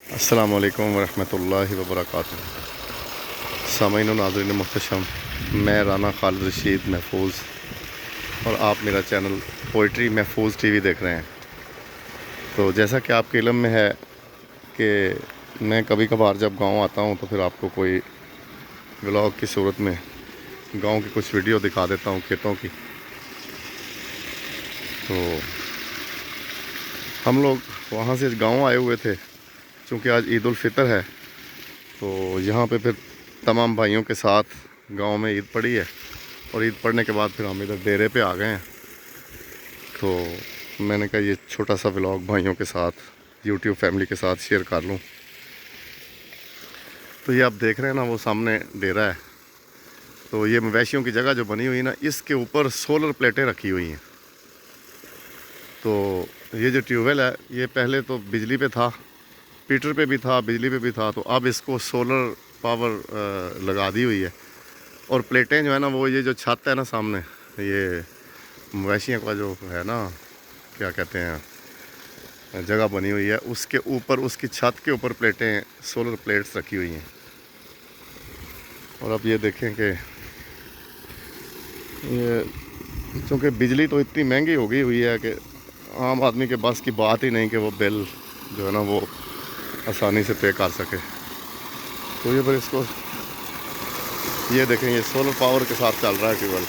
अस्सलाम वालेकुम वरहमतुल्लाहि वबरकातुहू। सामीन व नाज़रीन मुहतरम, मैं राना खालिद रशीद महफूज और आप मेरा चैनल पोइट्री महफूज टीवी देख रहे हैं। तो जैसा कि आपके इल्म में है कि मैं कभी कभार जब गांव आता हूं तो फिर आपको कोई व्लॉग की सूरत में गांव की कुछ वीडियो दिखा देता हूं खेतों की। तो हम लोग वहां से गांव आए हुए थे, चूँकि आज ईद उल फितर है तो यहाँ पे फिर तमाम भाइयों के साथ गांव में ईद पड़ी है और ईद पड़ने के बाद फिर हम इधर डेरे पे आ गए हैं। तो मैंने कहा ये छोटा सा व्लॉग भाइयों के साथ यूट्यूब फैमिली के साथ शेयर कर लूँ। तो ये आप देख रहे हैं ना, वो सामने डेरा है। तो ये मवेशियों की जगह जो बनी हुई है ना, इसके ऊपर सोलर प्लेटें रखी हुई हैं। तो ये जो ट्यूबवेल है ये पहले तो बिजली पे था, पीटर पे भी था, बिजली पे भी था। तो अब इसको सोलर पावर लगा दी हुई है। और प्लेटें जो है ना, वो ये जो छत है ना सामने, ये मवेशियों का जो है ना, क्या कहते हैं, जगह बनी हुई है, उसके ऊपर, उसकी छत के ऊपर प्लेटें, सोलर प्लेट्स रखी हुई हैं। और अब ये देखें कि ये चूँकि बिजली तो इतनी महंगी हो गई हुई है कि आम आदमी के बस की बात ही नहीं कि वो बिल जो है ना वो आसानी से पे कर सके। तो ये पर इसको ये देखें, ये सोलर पावर के साथ चल रहा है ट्यूबवेल।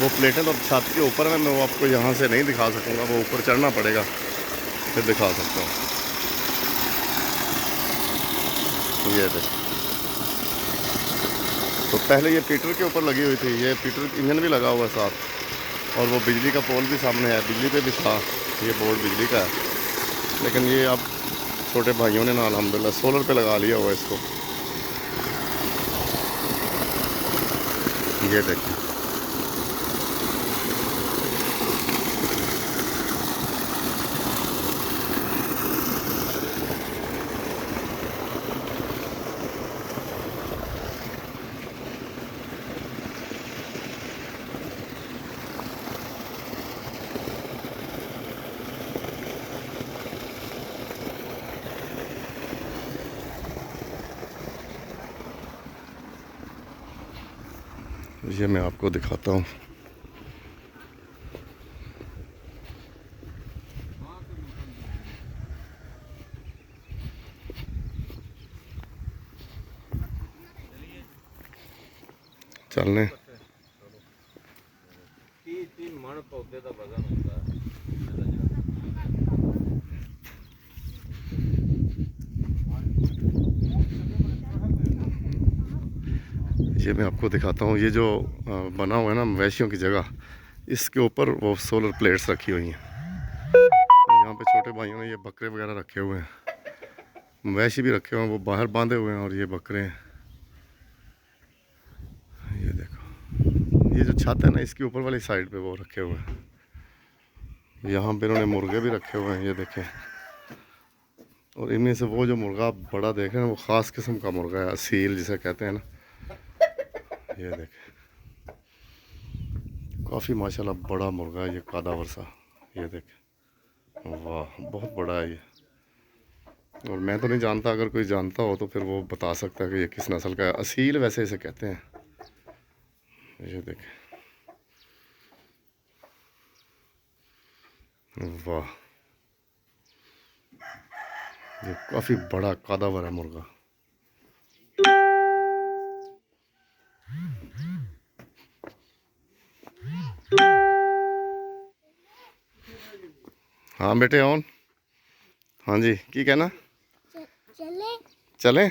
वो प्लेटें तो छत के ऊपर है, मैं वो आपको यहाँ से नहीं दिखा सकूँगा, वो ऊपर चढ़ना पड़ेगा फिर दिखा सकता हूँ। ये देखें, तो पहले ये पीटर के ऊपर लगी हुई थी, ये पीटर इंजन भी लगा हुआ है साथ, और वो बिजली का पोल भी सामने है, बिजली पे भी था, ये बोर्ड बिजली का है। लेकिन ये अब छोटे भाइयों ने ना अल्हम्दुलिल्लाह सोलर पे लगा लिया हुआ इसको। ये देखें, ये मैं आपको दिखाता हूँ। चलने ये मैं आपको दिखाता हूँ। ये जो बना हुआ है ना मवेशियों की जगह, इसके ऊपर वो सोलर प्लेट्स रखी हुई हैं। यहाँ पे छोटे भाइयों ने ये बकरे वगैरह रखे हुए हैं, मवेशी भी रखे हुए हैं, वो बाहर बांधे हुए हैं, और ये बकरे हैं। ये देखो, ये जो छत है ना, इसके ऊपर वाली साइड पे वो रखे हुए हैं। यहाँ पे इन्होंने मुर्गे भी रखे हुए हैं, ये देखें। और इनमें से वो जो मुर्गा बड़ा देख रहे हैं, वो ख़ास किस्म का मुर्गा है, असील जिसे कहते हैं ना। ये देखें, काफ़ी माशाल्लाह बड़ा मुर्गा है ये, कादावर सा। ये देखें, वाह बहुत बड़ा है ये। और मैं तो नहीं जानता, अगर कोई जानता हो तो फिर वो बता सकता है कि ये किस नस्ल का है। असील वैसे इसे कहते हैं। ये देखें, वाह, ये काफ़ी बड़ा कादावर है मुर्गा। हाँ बेटे ऑन। हाँ जी, की कहना? चले चलें?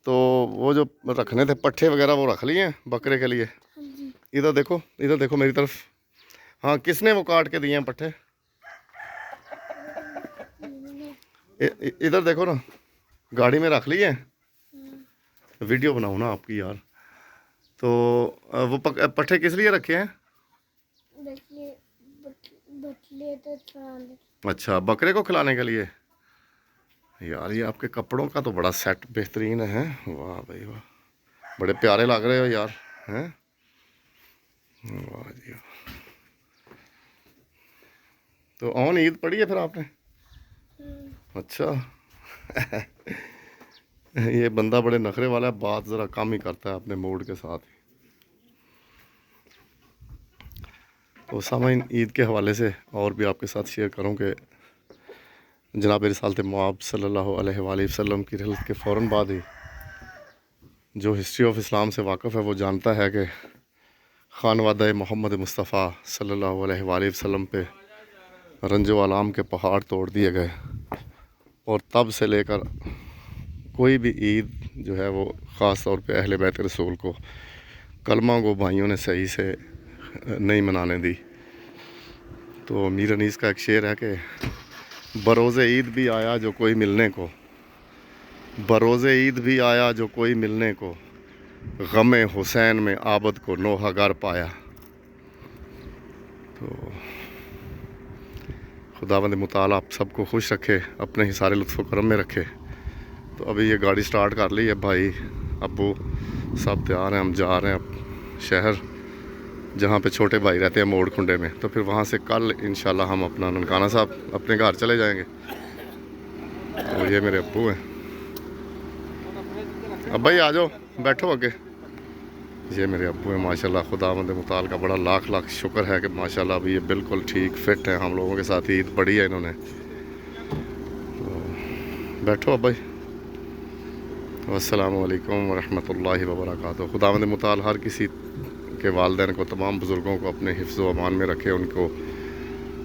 तो वो जो रखने थे पट्ठे वगैरह वो रख लिए हैं बकरे के लिए। इधर देखो, इधर देखो मेरी तरफ। हाँ, किसने वो काट के दिए हैं पट्ठे? इधर देखो ना, गाड़ी में रख लिए हैं। वीडियो बनाओ ना आपकी यार। तो वो पट्ठे किस लिए रखे हैं? बटले तो चलाने। अच्छा, बकरे को खिलाने के लिए। यार ये आपके कपड़ों का तो बड़ा सेट बेहतरीन है। वाह भाई वाह, बड़े प्यारे लग रहे हो यार, हैं? वाह जी वाह। तो ऑन ईद पड़ी है फिर आपने? अच्छा, ये बंदा बड़े नखरे वाला है, बात ज़रा कम ही करता है अपने मूड के साथ। तो सामाइन ईद के हवाले से और भी आपके साथ शेयर करूँ कि जनाब रिसालत मआब सल्लल्लाहु अलैहि वसल्लम की रहलत के फ़ौरन बाद ही जो हिस्ट्री ऑफ इस्लाम से वाक़फ़ है वो जानता है कि खानवादा मोहम्मद मुस्तफ़ा सल्लल्लाहु अलैहि वसल्लम पे रंजो आलाम के पहाड़ तोड़ दिए गए, और तब से लेकर कोई भी ईद जो है वो ख़ास तौर पे अहले बैत रसूल को, कलमा को भाइयों ने सही से नहीं मनाने दी। तो मीर अनीस का एक शेर है कि बरोज़े ईद भी आया जो कोई मिलने को, बरोज़े ईद भी आया जो कोई मिलने को, गमे हुसैन में आबद को नोहागार पाया। तो खुदावंद मुताला आप सबको खुश रखे, अपने ही सारे लुत्फ़ करम में रखे। तो अभी ये गाड़ी स्टार्ट कर ली है, भाई अब्बू सब तैयार हैं, हम जा रहे हैं अब शहर जहाँ पे छोटे भाई रहते हैं मोड़ खुंडे में। तो फिर वहाँ से कल इंशाल्लाह हम अपना ननकाना साहब अपने घर चले जाएंगे। तो ये मेरे अब्बू हैं। अब भाई आ जाओ, बैठो आगे। ये मेरे अब्बू हैं माशाल्लाह। खुदावंद मुताल का बड़ा लाख लाख शुक्र है कि माशाल्लाह अभी ये बिल्कुल ठीक फिट है, हम लोगों के साथ ईद पढ़ी है इन्होंने। तो बैठो अब भाई। अस्सलामु अलैकुम वरहमतुल्लाहि वबरकातुहू। खुदावंद मुताल हर किसी के वालिदैन को, तमाम बुज़ुर्गों को अपने हिफ्ज़ व अमान में रखे, उनको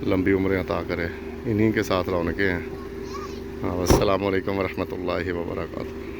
लंबी उम्रें अता करे। इन्हीं के साथ रौनकें हैं। अस्सलामु अलैकुम वरहमतुल्लाहि वबरकातुहू।